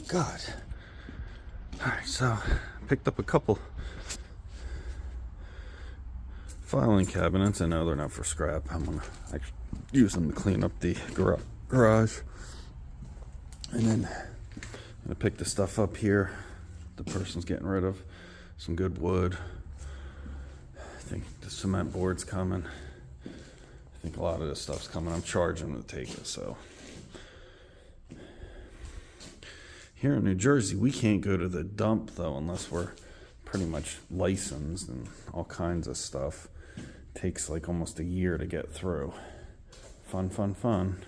God. Alright, so picked up a couple filing cabinets. I know they're not for scrap. I'm gonna actually use them to clean up the garage. And then I'm gonna pick the stuff up here the person's getting rid of. Some good wood. I think the cement board's coming. I think a lot of this stuff's coming. I'm charging them to take it, so. Here in New Jersey, we can't go to the dump, though, unless we're pretty much licensed and all kinds of stuff. It takes like almost a year to get through. Fun, fun, fun.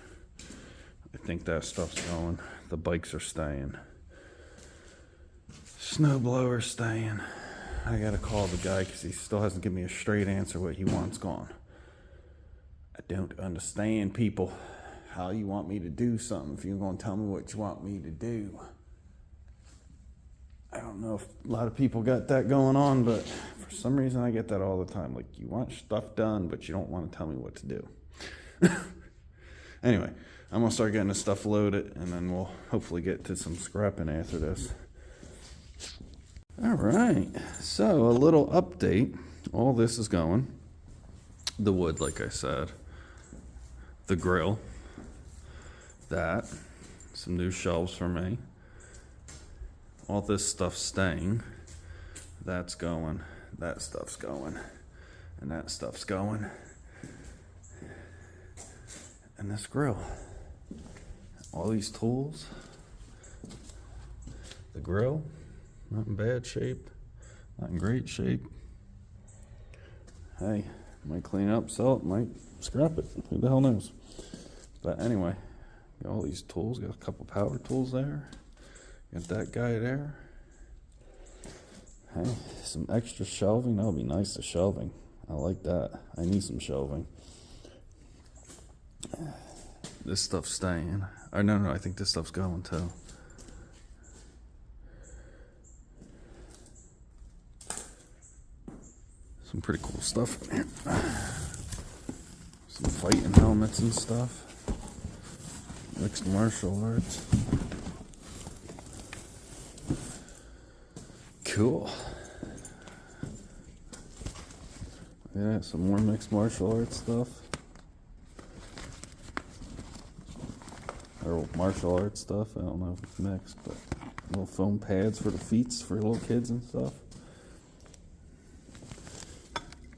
I think that stuff's going. The bikes are staying. Snowblower's staying. I gotta call the guy because he still hasn't given me a straight answer what he wants gone. I don't understand, people, how you want me to do something if you're gonna tell me what you want me to do. I don't know if a lot of people got that going on, but for some reason I get that all the time. Like, you want stuff done, but you don't want to tell me what to do. Anyway, I'm going to start getting this stuff loaded, and then we'll hopefully get to some scrapping after this. All right, so a little update. All this is going. The wood, like I said. The grill. That. Some new shelves for me. All this stuff's staying. That's going. That stuff's going. And that stuff's going. And this grill. All these tools. The grill. Not in bad shape. Not in great shape. Hey, might clean up, sell it, might scrap it. Who the hell knows? But anyway, got all these tools. Got a couple power tools there. Got that guy there. Hey, some extra shelving. That'll be nice, the shelving. I like that. I need some shelving. This stuff's staying. Oh, no, I think this stuff's going too. Some pretty cool stuff in here. Some fighting helmets and stuff. Mixed martial arts. Cool. Yeah, some more mixed martial arts stuff. Or martial arts stuff. I don't know if it's mixed, but little foam pads for the feet for little kids and stuff.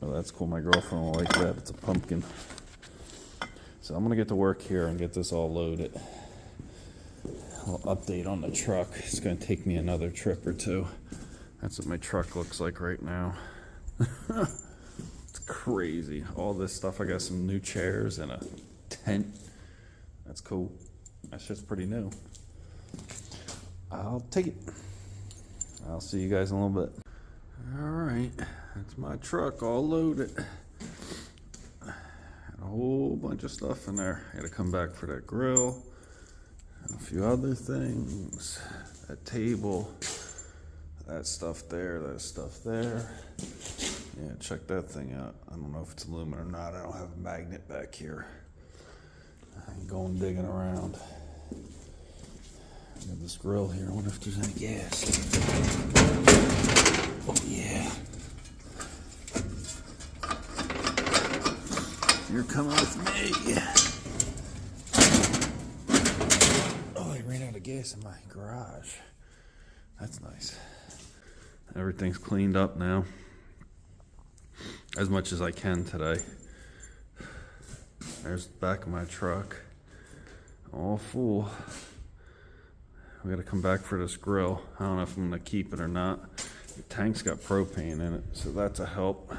Oh, that's cool. My girlfriend will like that. It's a pumpkin. So I'm going to get to work here and get this all loaded. A little update on the truck. It's going to take me another trip or two. That's what my truck looks like right now. It's crazy. All this stuff. I got some new chairs and a tent. That's cool. That's just pretty new. I'll take it. I'll see you guys in a little bit. All right. That's my truck all loaded. A whole bunch of stuff in there. I gotta come back for that grill. And a few other things. That table. That stuff there, that stuff there. Yeah, check that thing out. I don't know if it's aluminum or not. I don't have a magnet back here. I'm going digging around. I got this grill here. I wonder if there's any gas. Oh, yeah. You're coming with me. Oh, I ran out of gas in my garage. That's nice. Everything's cleaned up now. As much as I can today. There's the back of my truck. All full. We gotta come back for this grill. I don't know if I'm gonna keep it or not. The tank's got propane in it, so that's a help.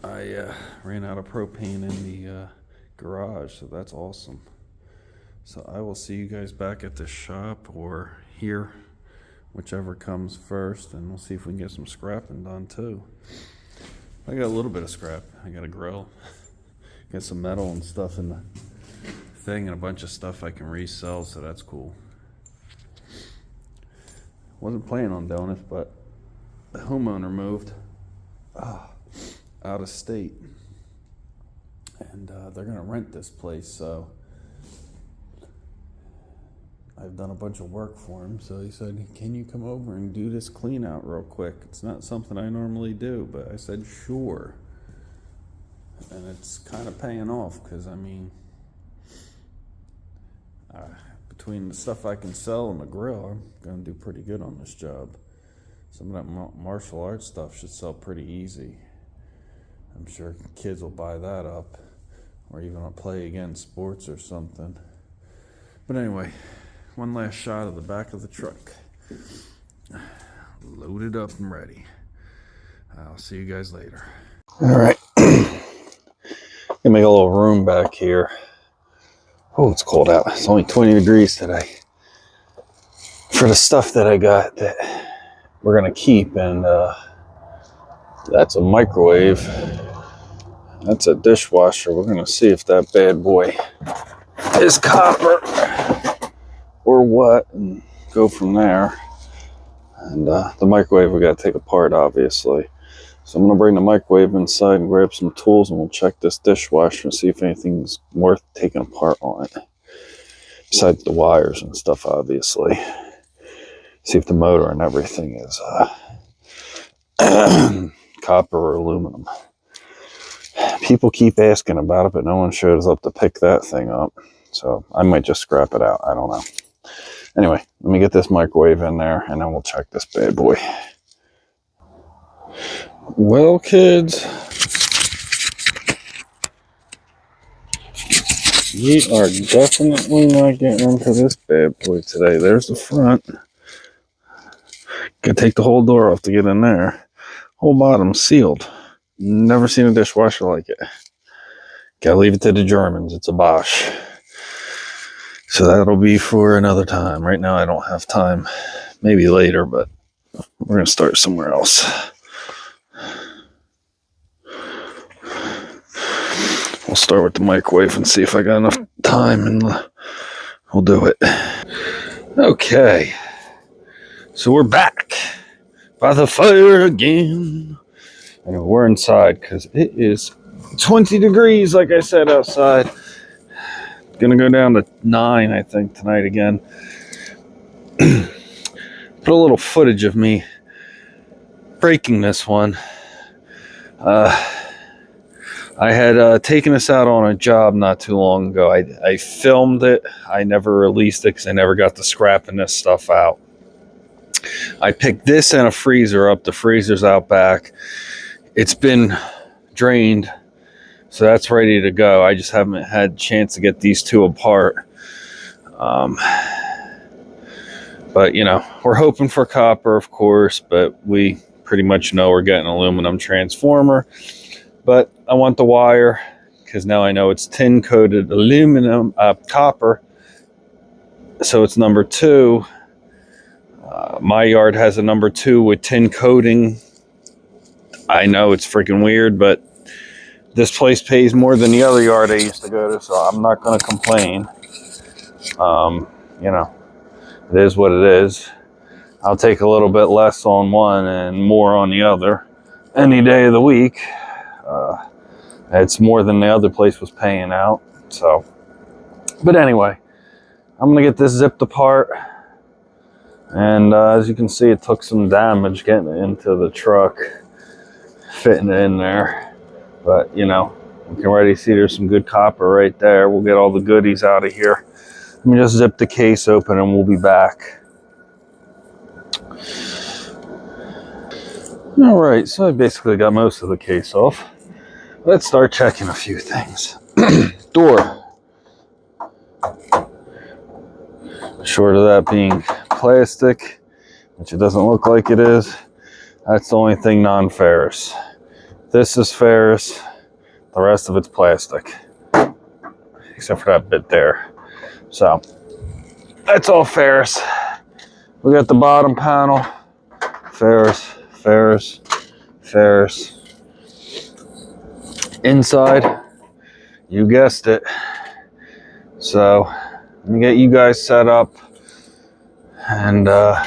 I ran out of propane in the garage, so that's awesome. So I will see you guys back at the shop or here, whichever comes first, and we'll see if we can get some scrapping done too. I got a little bit of scrap. I got a grill, got some metal and stuff in the thing, and a bunch of stuff I can resell, so that's cool. Wasn't planning on doing it, but the homeowner moved out of state, and they're gonna rent this place, so I've done a bunch of work for him, so he said, can you come over and do this clean out real quick? It's not something I normally do, but I said, sure. And it's kind of paying off, because, I mean, between the stuff I can sell and the grill, I'm going to do pretty good on this job. Some of that martial arts stuff should sell pretty easy. I'm sure kids will buy that up, or even play against sports or something. But anyway, one last shot of the back of the truck. Loaded up and ready. I'll see you guys later. All right. Gonna make a little room back here. Oh, it's cold out. It's only 20 degrees today. For the stuff that I got that we're gonna keep, and that's a microwave. That's a dishwasher. We're gonna see if that bad boy is copper or what, and go from there. And the microwave we gotta take apart, obviously. So I'm gonna bring the microwave inside and grab some tools, and we'll check this dishwasher and see if anything's worth taking apart on it. Besides the wires and stuff, obviously. See if the motor and everything is copper or aluminum. People keep asking about it, but no one shows up to pick that thing up. So I might just scrap it out. I don't know. Anyway, let me get this microwave in there, and then we'll check this bad boy. Well, kids, we are definitely not getting into this bad boy today. There's the front. Gotta take the whole door off to get in there. Whole bottom sealed. Never seen a dishwasher like it. Gotta leave it to the Germans. It's a Bosch. So that'll be for another time. Right now I don't have time. Maybe later, but we're gonna start somewhere else. We'll start with the microwave and see if I got enough time, and we'll do it. Okay. So we're back by the fire again. And we're inside because it is 20 degrees, like I said, outside. Gonna go down to 9, I think, tonight again. Put a little footage of me breaking this one. I had taken this out on a job not too long ago. I filmed it. I never released it because I never got to scrapping this stuff out. I picked this and a freezer up. The freezer's out back. It's been drained, so that's ready to go. I just haven't had a chance to get these two apart. But, you know, we're hoping for copper, of course, but we pretty much know we're getting an aluminum transformer. But I want the wire because now I know it's tin-coated aluminum, copper. So it's number 2. My yard has a number 2 with tin coating. I know it's freaking weird, but this place pays more than the other yard I used to go to, so I'm not going to complain. You know, it is what it is. I'll take a little bit less on one and more on the other any day of the week. It's more than the other place was paying out. So, but anyway, I'm going to get this zipped apart. And as you can see, it took some damage getting it into the truck, fitting it in there. But, you know, you can already see there's some good copper right there. We'll get all the goodies out of here. Let me just zip the case open and we'll be back. All right, so I basically got most of the case off. Let's start checking a few things. Door. Short of that being plastic, which it doesn't look like it is, that's the only thing non-ferrous. This is ferrous, the rest of it's plastic, except for that bit there. So that's all ferrous. We got the bottom panel, ferrous, ferrous, ferrous. Inside, you guessed it. So let me get you guys set up, and so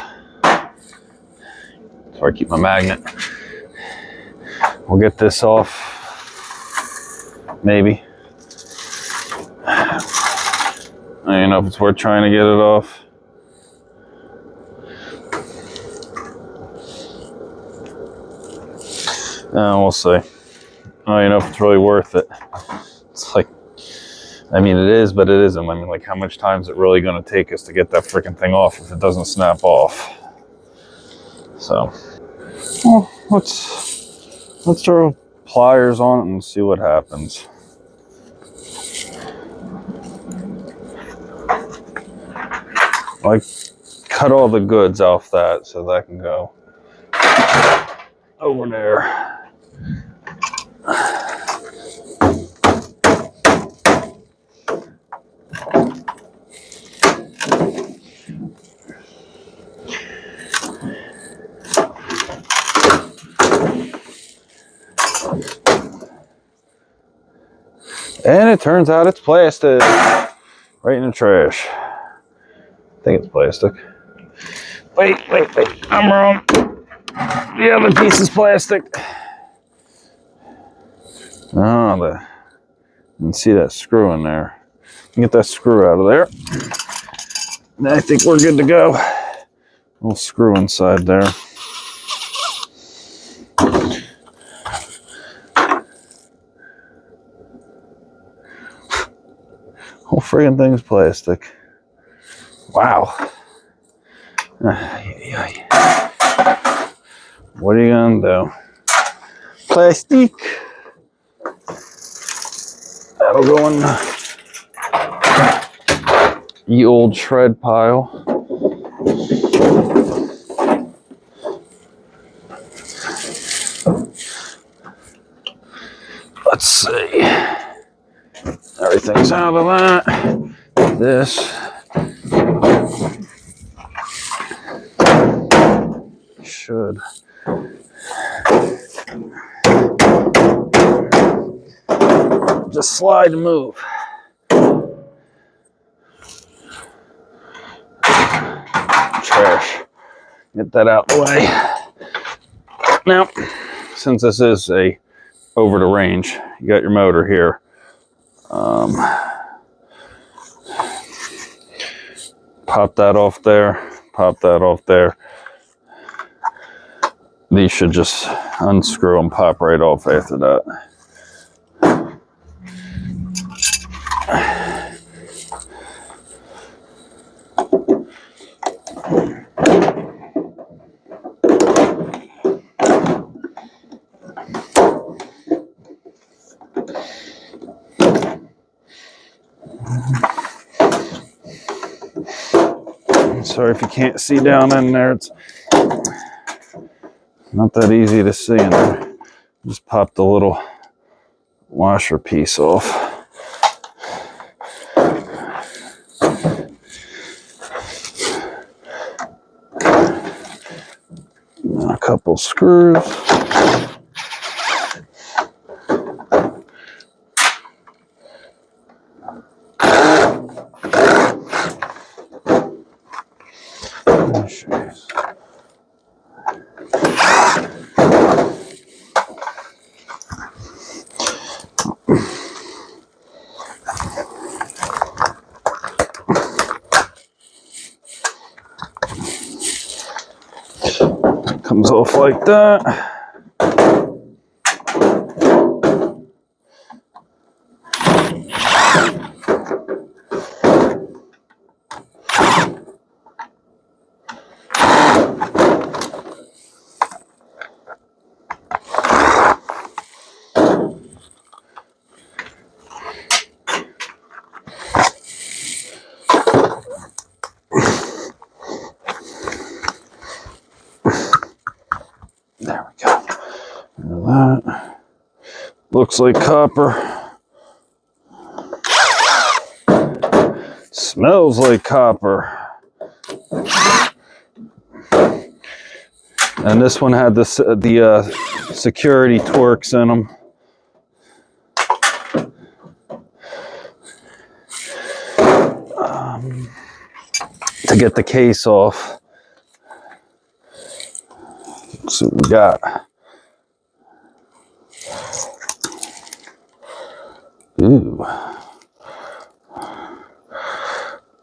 I keep my magnet. We'll get this off, maybe. I don't know if it's worth trying to get it off. We'll see. I don't even know if it's really worth it. It's like, I mean, it is, but it isn't. I mean, like, how much time is it really going to take us to get that freaking thing off if it doesn't snap off? So, well, let's throw pliers on it and see what happens. Like, cut all the goods off that so that can go over there. And it turns out it's plastic. Right in the trash. I think it's plastic. Wait. I'm wrong. The other piece is plastic. Oh, you can see that screw in there. Get that screw out of there. And I think we're good to go. Little screw inside there. Whole friggin' thing's plastic. Wow. What are you gonna do? Plastic. That'll go in the old shred pile. Let's see. Everything's out of that. This should just slide and move. Trash. Get that out of the way. Now, since this is a over the range, you got your motor here. Pop that off there. Pop that off there. These should just unscrew and pop right off after that. Sorry if you can't see down in there. It's not that easy to see in there. Just pop the little washer piece off. And a couple screws. Comes off like that. There we go. That looks like copper. Smells like copper. And this one had the security Torx in them. To get the case off. Let's see what we got. Ooh.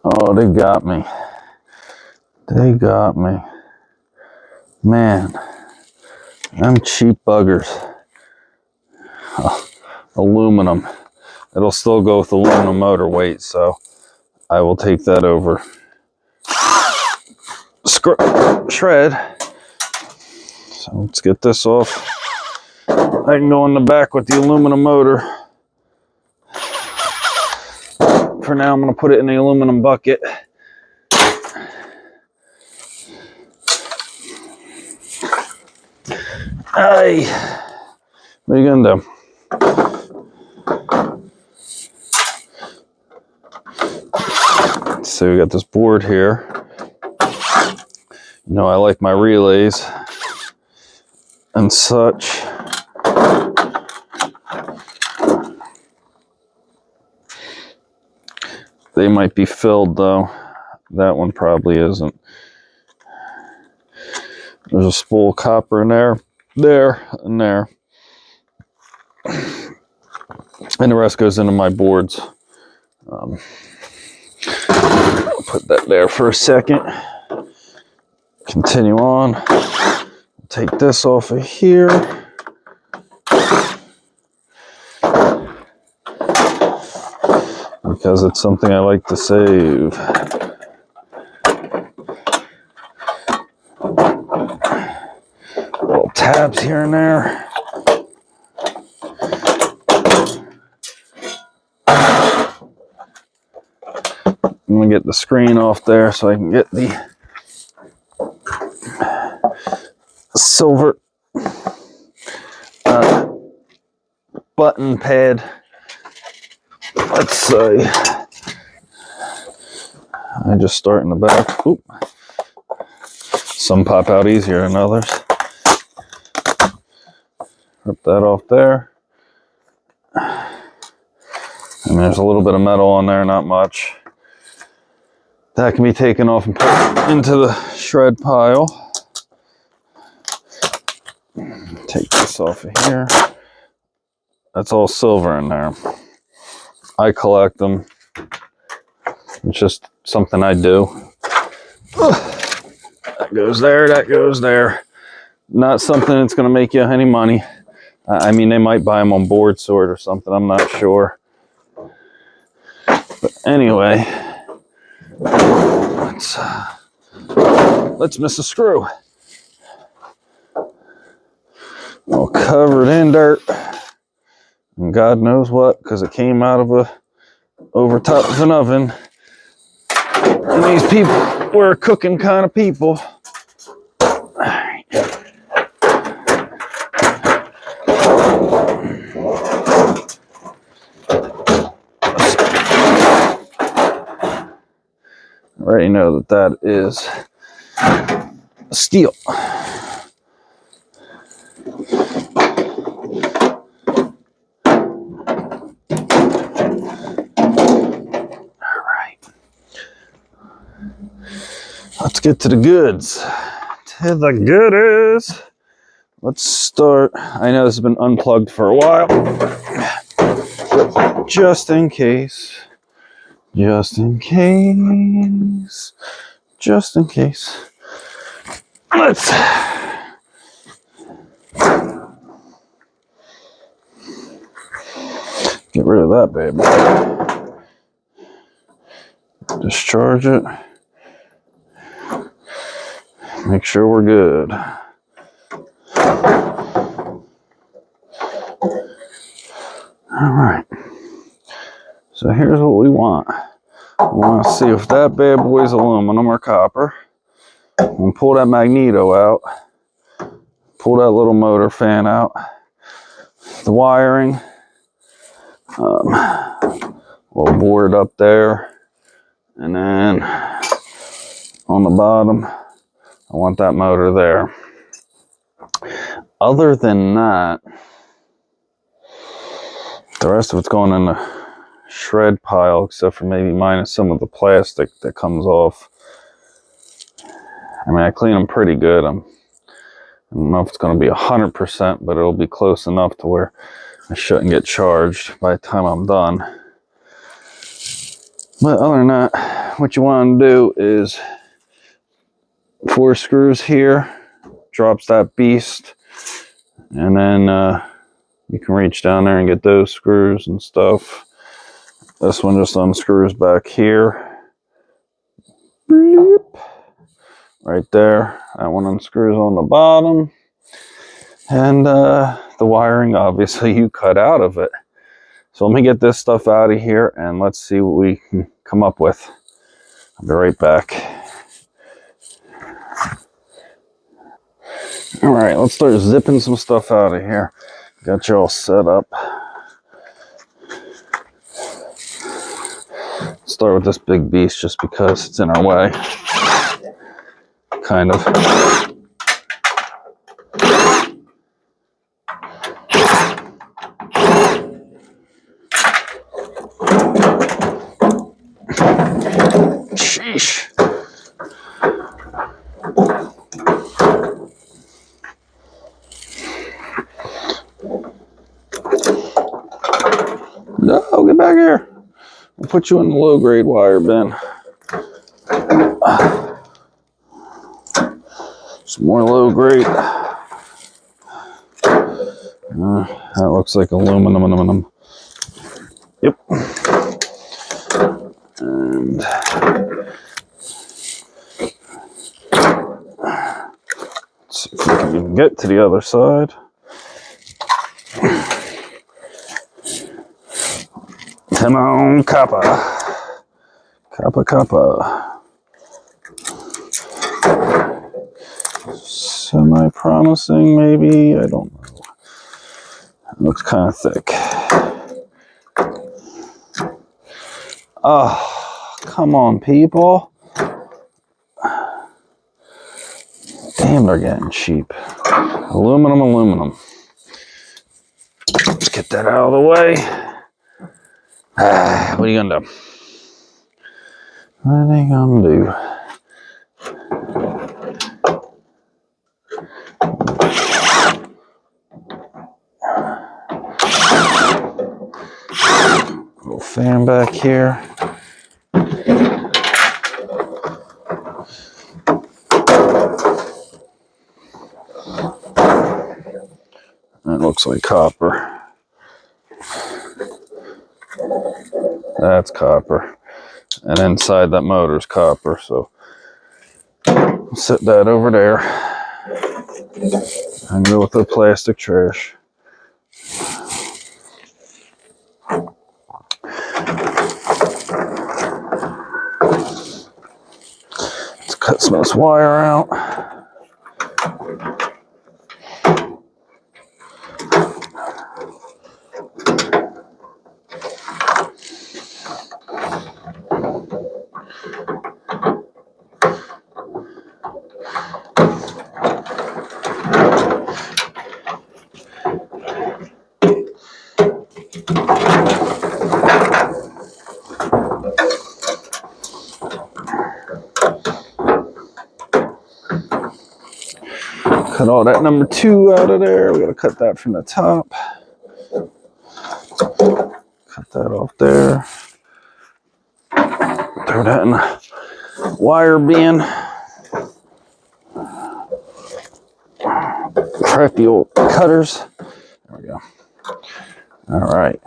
Oh, they got me. They got me. Man, them cheap buggers. aluminum. It'll still go with aluminum motor weight, so I will take that over shred. So let's get this off. I can go in the back with the aluminum motor. For now, I'm going to put it in the aluminum bucket. Hey, what are you going to do? So we got this board here. You know, I like my relays and such. They might be filled though. That one probably isn't. There's a spool of copper in there, and there. And the rest goes into my boards. I'll put that there for a second. Continue on. Take this off of here. Because it's something I like to save. Little tabs here and there. I'm gonna get the screen off there so I can get the silver button pad. Let's say I just start in the back. Oop. Some pop out easier than others. Rip that off there. And there's a little bit of metal on there, not much. That can be taken off and put into the shred pile. Take this off of here. That's all silver in there. I collect them. It's just something I do. That goes there, that goes there. Not something that's going to make you any money. I mean, they might buy them on board sort or something. I'm not sure. But anyway, let's miss a screw. All covered in dirt. And God knows what, because it came out of over top of an oven. And these people were cooking kind of people. All right. I already know that is steel. Let's get to the goods. To the goodies. Let's start. I know this has been unplugged for a while. But just in case. Just in case. Just in case. Let's get rid of that baby. Discharge it. Make sure we're good. All right. So here's what we want. We want to see if that bad boy's aluminum or copper. We'll pull that magneto out. Pull that little motor fan out. The wiring. We'll board up there. And then on the bottom, I want that motor there. Other than that, the rest of it's going in the shred pile, except for maybe minus some of the plastic that comes off. I mean, I clean them pretty good. I don't know if it's going to be 100%, but it'll be close enough to where I shouldn't get charged by the time I'm done. But other than that, what you want to do is 4 screws here, drops that beast, and then you can reach down there and get those screws and stuff. This one just unscrews back here. Bloop. Right there. That one unscrews on the bottom. And the wiring, obviously, you cut out of it. So let me get this stuff out of here and let's see what we can come up with. I'll be right back. All right, let's start zipping some stuff out of here. Got you all set up. Start with this big beast just because it's in our way. Kind of. Sheesh. No, get back here. I'll put you in the low grade wire bin. Some more low grade. That looks like aluminum. Yep. And let's see if we can even get to the other side. Come on, copper. Copper. Semi-promising, maybe? I don't know. It looks kind of thick. Oh, come on, people. Damn, they're getting cheap. Aluminum. Let's get that out of the way. What are you gonna do? What are they gonna do? Little fan back here. That looks like copper. That's copper. And inside that motor's copper, so I'll set that over there and go with the plastic trash. Let's cut some of this wire out. Cut all that number 2 out of there. We gotta cut that from the top. Cut that off there. Throw that in the wire bin. Crappy old cutters. There we go. All right.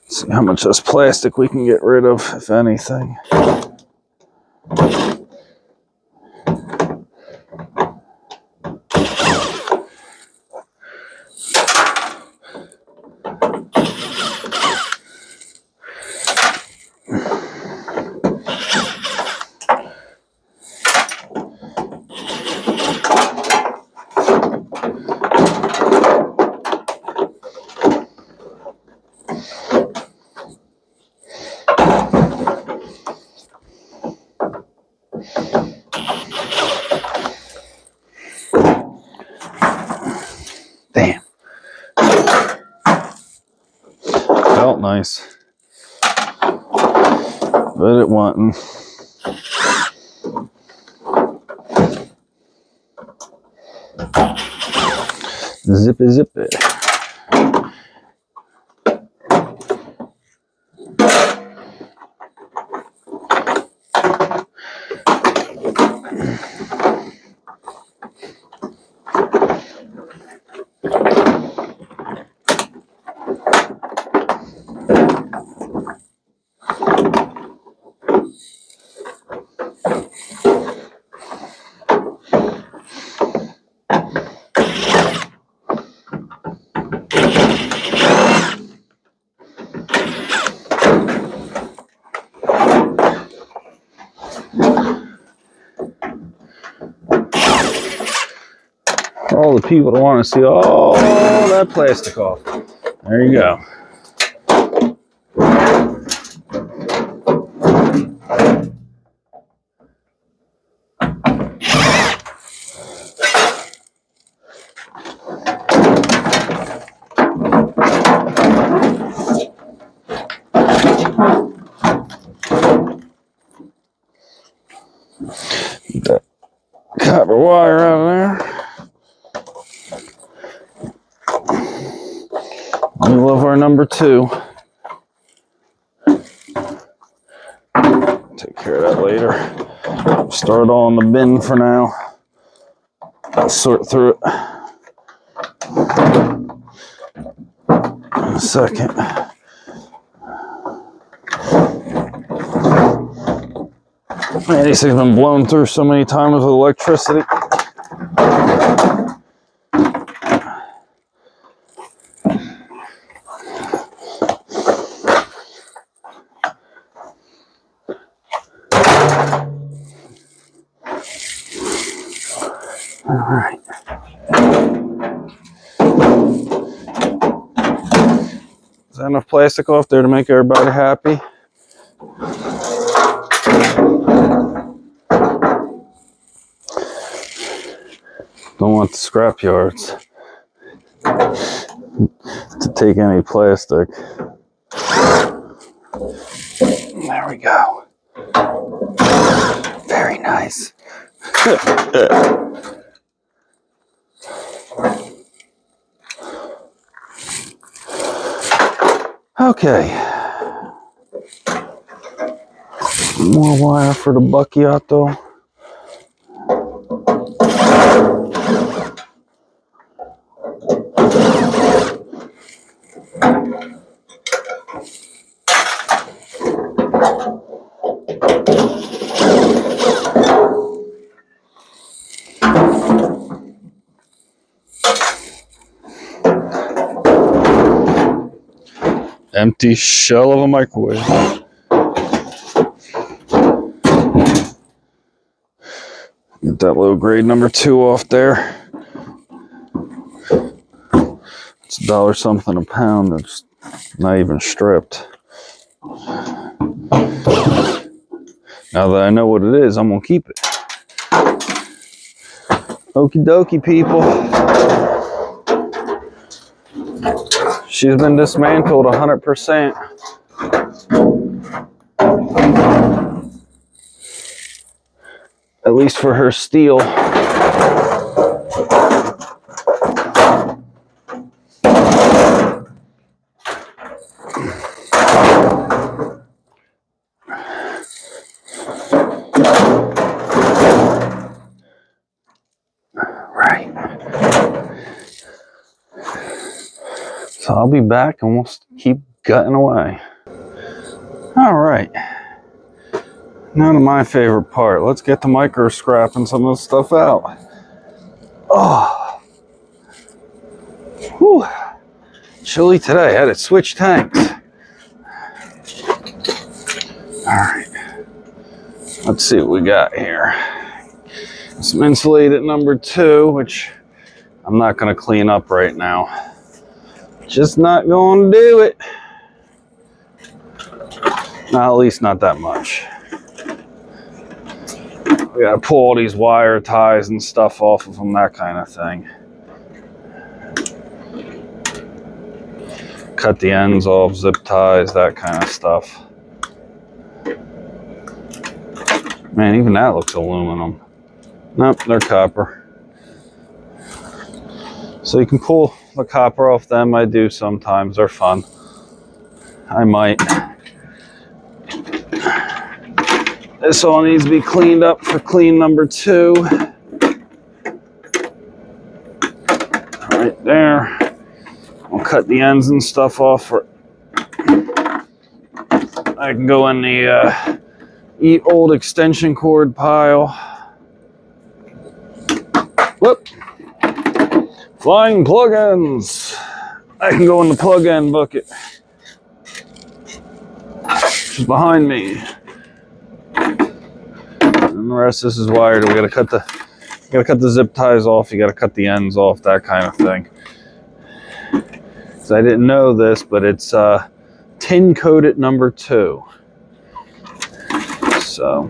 See how much of this plastic we can get rid of, if anything. Damn. Felt nice. But it wasn't. Zip it, zip it. All the people that want to see all that plastic off. There you go. Get that copper wire out of there. We love our number 2. Take care of that later. Start on the bin for now. I'll sort through it in a second. Man, these things have been blown through so many times with electricity. All right. Is that enough plastic off there to make everybody happy? Don't want the scrap yards to take any plastic. There we go. Very nice. Okay. More wire for the Bucchiato. Empty shell of a microwave. Get that low grade number 2 off there. It's $1 something a pound. It's not even stripped. Now that I know what it is, I'm gonna keep it. Okie dokie, people. She's been dismantled 100%. At least for her steel. Right. So I'll be back and we'll keep gutting away. All right. Now to my favorite part. Let's get the micro scrapping some of this stuff out. Oh. Whew. Chilly today. I had to switch tanks. All right. Let's see what we got here. Some insulated number 2, which I'm not going to clean up right now. Just not going to do it. Not, at least not that much. We got to pull all these wire ties and stuff off of them, that kind of thing. Cut the ends off, zip ties, that kind of stuff. Man, even that looks aluminum. Nope, they're copper. So you can pull the copper off them. I do sometimes. They're fun. I might. This all needs to be cleaned up for clean number 2. Right there. I'll cut the ends and stuff off. I can go in the old extension cord pile. Whoop. Flying plug-ins. I can go in the plug-in bucket. She's behind me. And the rest of this is wired. We gotta cut the zip ties off. You gotta cut the ends off, that kind of thing. So I didn't know this, but it's tin coated number 2. So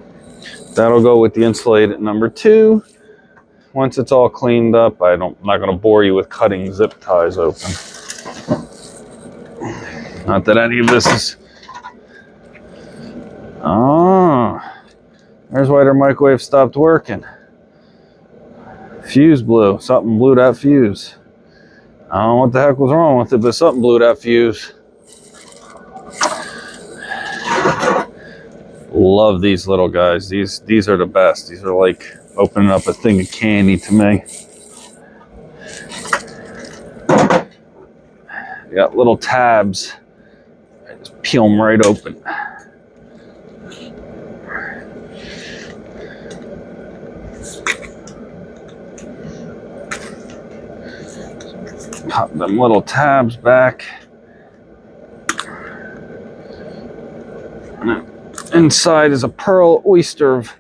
that'll go with the insulated number 2. Once it's all cleaned up, I'm not going to bore you with cutting zip ties open. Not that any of this is... Oh, there's why their microwave stopped working. Fuse blew. Something blew that fuse. I don't know what the heck was wrong with it, but something blew that fuse. Love these little guys. These are the best. These are like opening up a thing of candy to me. You got little tabs. I just peel them right open. Pop them little tabs back. And inside is a pearl oyster of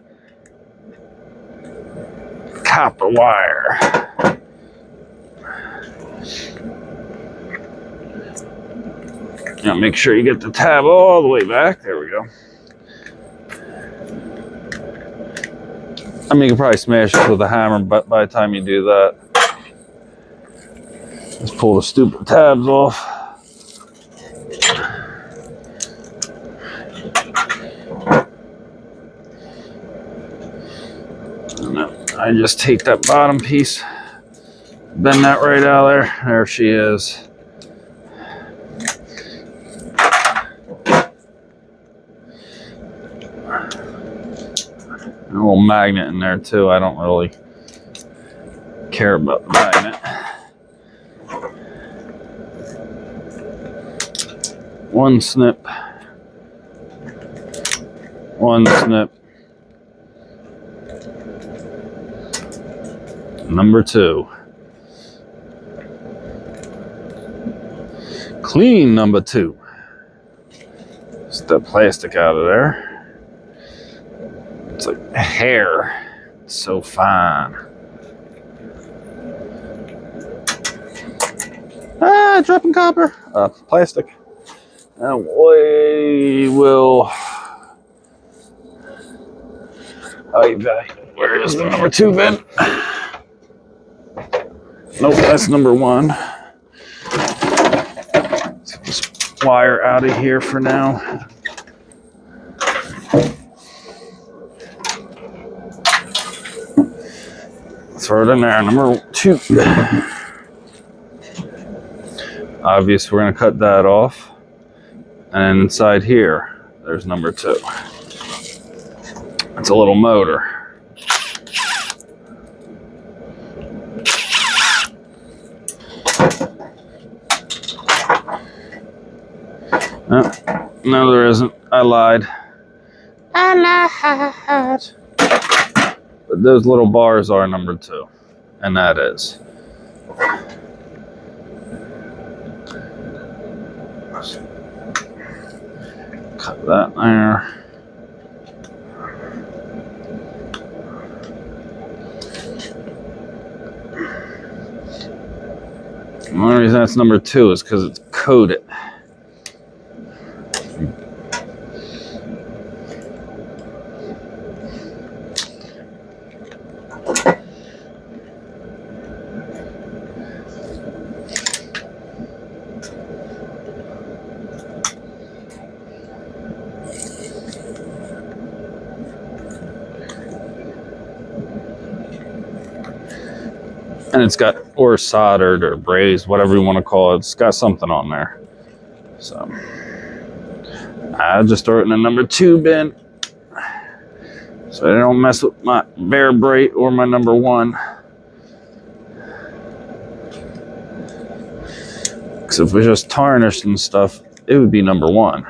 copper wire. Now make sure you get the tab all the way back. There we go. I mean, you can probably smash it with a hammer, but by the time you do that, let's pull the stupid tabs off. I just take that bottom piece, bend that right out of there. There she is. A little magnet in there too. I don't really care about the magnet. One snip. One snip. Number 2. Clean number 2. Just that plastic out of there. It's like hair. It's so fine. Ah, dropping copper. Plastic. And we will... Oh, where is the number 2 bin? Nope, that's number 1. Let's get this wire out of here for now. Throw it in there. Number 2. Obviously, we're going to cut that off. And inside here, there's number 2. It's a little motor. No, there isn't. I lied. But those little bars are number 2. And that is. Cut that there. The only reason that's number 2 is because it's coated. And it's got, or soldered or brazed, whatever you want to call it. It's got something on there. So I just throw it in the number 2 bin, so I don't mess with my bare brake or my number 1. Because if it was just tarnished and stuff, it would be number 1.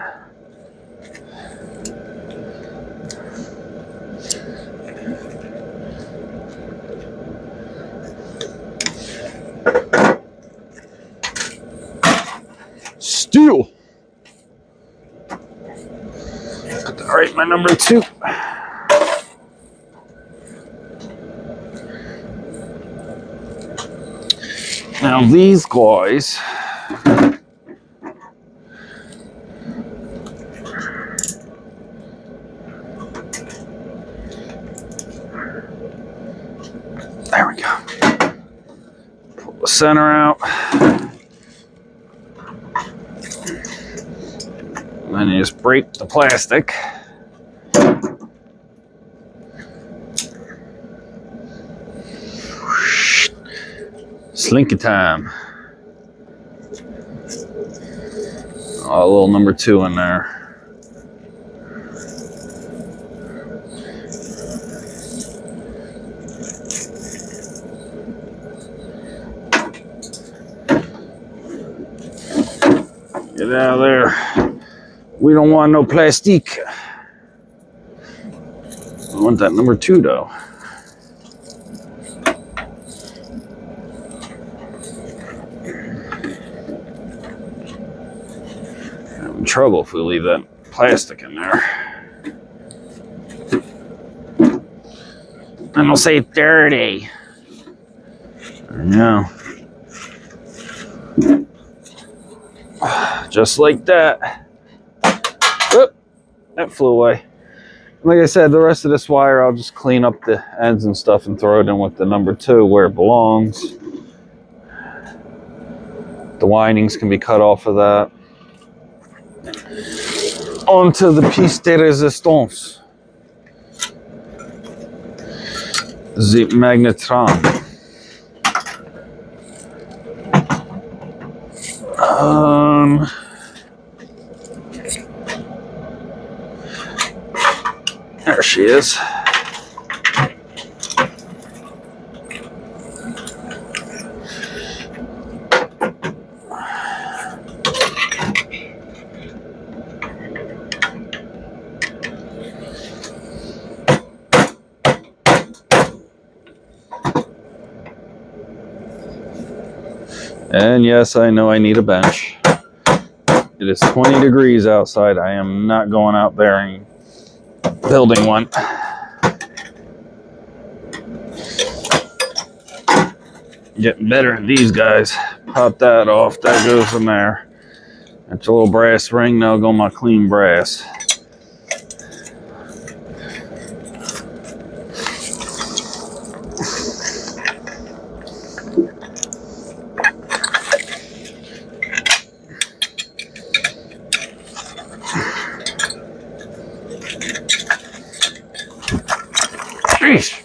Steel. Put that right, my number 2. Now these guys, there we go. Pull the center out. And then you just break the plastic. Slinky time. Oh, a little number 2 in there. Get out of there. We don't want no plastic. I want that number 2 though. I'm in trouble if we leave that plastic in there. And it'll say dirty. There you go. Just like that. Oop, that flew away. Like I said, the rest of this wire, I'll just clean up the ends and stuff and throw it in with the number 2 where it belongs. The windings can be cut off of that. Onto the piece de resistance. The magnetron. There she is. And yes, I know I need a bench. It is 20 degrees outside. I am not going out there and building one. Getting better at these guys. Pop that off. That goes in there. That's a little brass ring. Now go my clean brass. Sheesh.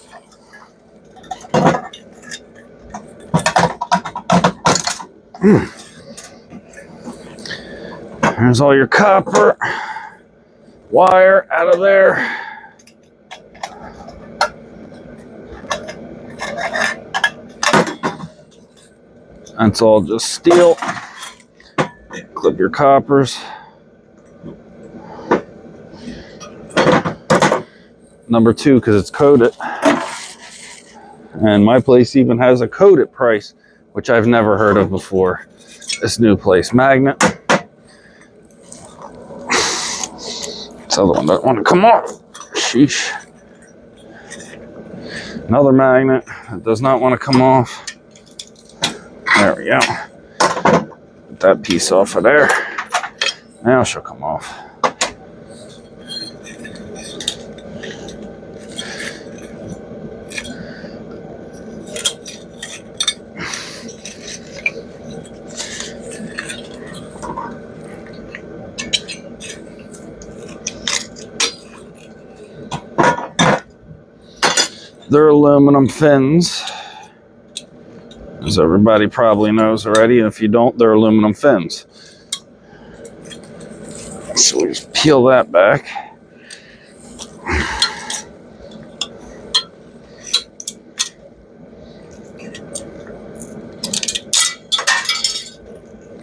There's all your copper wire out of there. That's all just steel. Clip your coppers. Number 2 because it's coated. And my place even has a coated price, which I've never heard of before. This new place, magnet. This other one doesn't want to come off. Sheesh. Another magnet that does not want to come off. There we go. Get that piece off of there. Now she'll come off. They're aluminum fins. as everybody probably knows already. And if you don't, they're aluminum fins. So we just peel that back.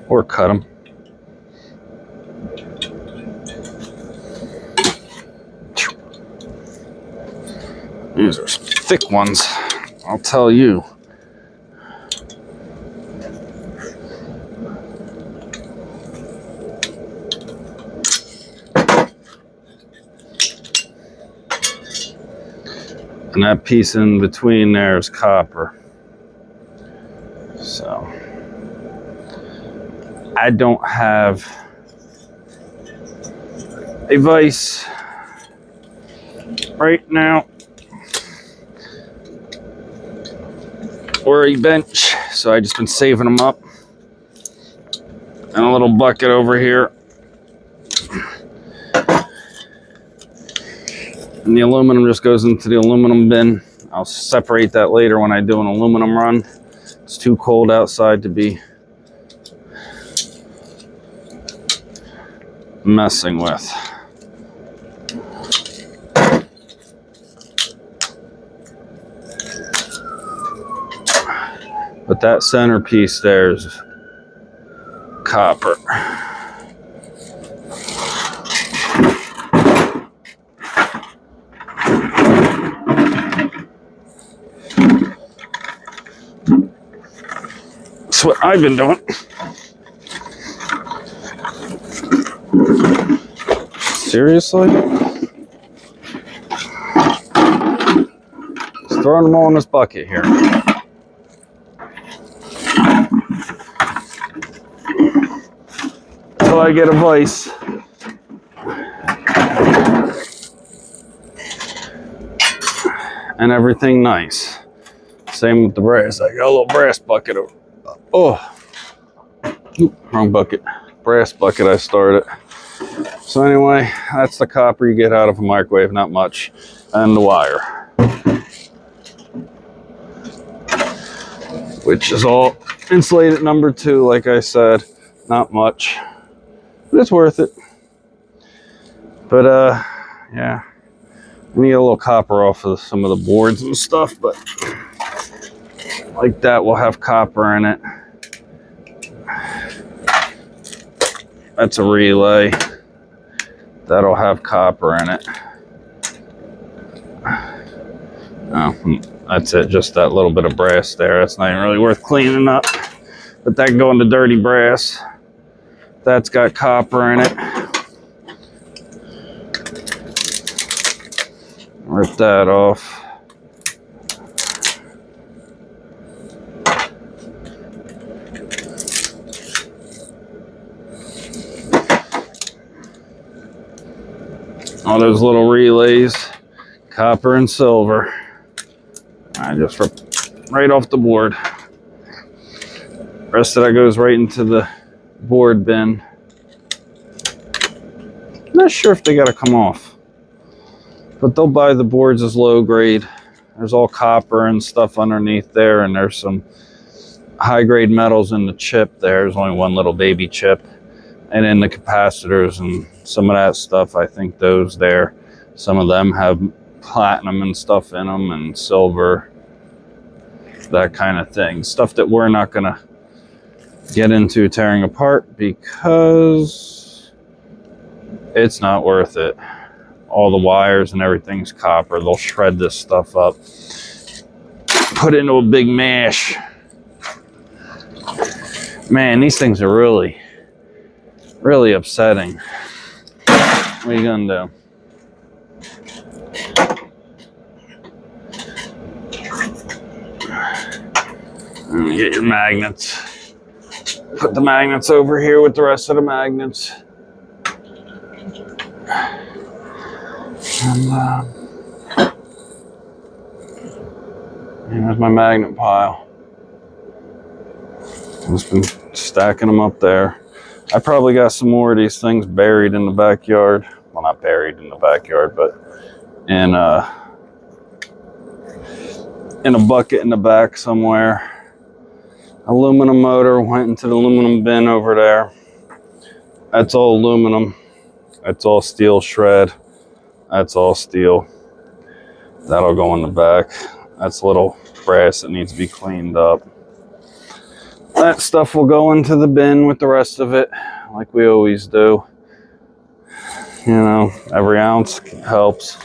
Or cut them. These are some thick ones, I'll tell you. And that piece in between there is copper. So I don't have a vise right now or a bench, so I just been saving them up. And a little bucket over here. And the aluminum just goes into the aluminum bin. I'll separate that later when I do an aluminum run. It's too cold outside to be messing with. But that centerpiece there is copper. That's what I've been doing. Seriously? Just throwing them all in this bucket here. Until I get a vise. And everything nice. Same with the brass. I got a little brass bucket over. Oh, wrong bucket. Brass bucket I started. So anyway, that's the copper you get out of a microwave, not much. And the wire. Which is all insulated number 2, like I said. Not much. But it's worth it. But yeah. I need a little copper off of some of the boards and stuff, but like that will have copper in it. That's a relay. That'll have copper in it. Oh, that's it, just that little bit of brass there. That's not even really worth cleaning up. But that can go into dirty brass. That's got copper in it. Rip that off. All those little relays, copper and silver. I just rip right off the board. Rest of that goes right into the board bin. Not sure if they gotta come off, but they'll buy the boards as low grade. There's all copper and stuff underneath there, and there's some high grade metals in the chip there. There's only one little baby chip. And then the capacitors and some of that stuff, I think those there, some of them have platinum and stuff in them and silver, that kind of thing. Stuff that we're not gonna get into tearing apart because it's not worth it. All the wires and everything's copper. They'll shred this stuff up, put it into a big mash. Man, these things are really upsetting. What are you gonna do? Get your magnets. Put the magnets over here with the rest of the magnets. And there's my magnet pile. I've just been stacking them up there. I probably got some more of these things buried in the backyard. Well, not buried in the backyard, but in a bucket in the back somewhere. Aluminum motor went into the aluminum bin over there. That's all aluminum. That's all steel shred. That's all steel. That'll go in the back. That's little brass that needs to be cleaned up. That stuff will go into the bin with the rest of it, like we always do. You know, every ounce helps.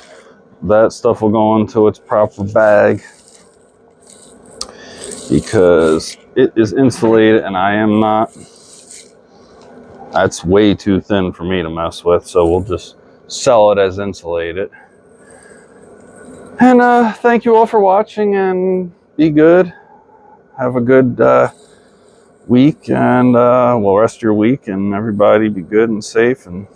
That stuff will go into its proper bag because it is insulated and I am not. That's way too thin for me to mess with, so we'll just sell it as insulated. And thank you all for watching, and be good. Have a good week, and well, rest of your week, and everybody be good and safe, and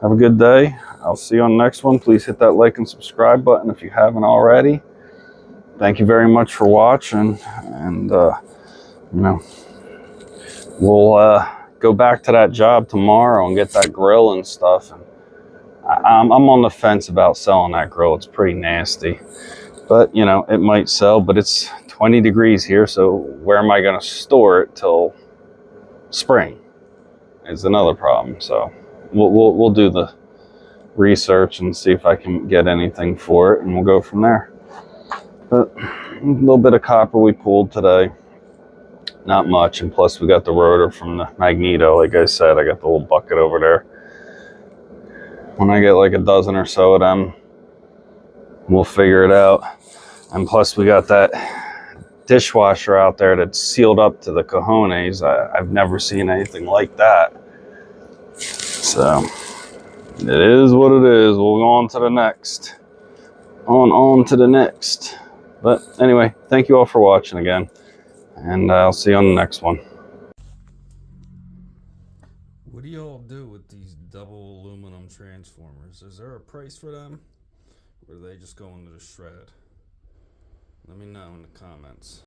have a good day. I'll see you on the next one. Please hit that like and subscribe button if you haven't already. Thank you very much for watching, and you know, we'll go back to that job tomorrow and get that grill and stuff. And I'm on the fence about selling that grill. It's pretty nasty, but you know, it might sell. But it's 20 degrees here, so where am I going to store it till spring is another problem. So we'll do the research and see if I can get anything for it, and we'll go from there. But a little bit of copper we pulled today, not much, and plus we got the rotor from the Magneto. Like I said, I got the little bucket over there. When I get like a dozen or so of them, we'll figure it out. And plus we got that dishwasher out there that's sealed up to the cojones. I've never seen anything like that. So it is what it is. We'll go on to the next. On to the next. But anyway, thank you all for watching again, and I'll see you on the next one. What do y'all do with these double aluminum transformers? Is there a price for them, or do they just go into the shred? Let me know in the comments.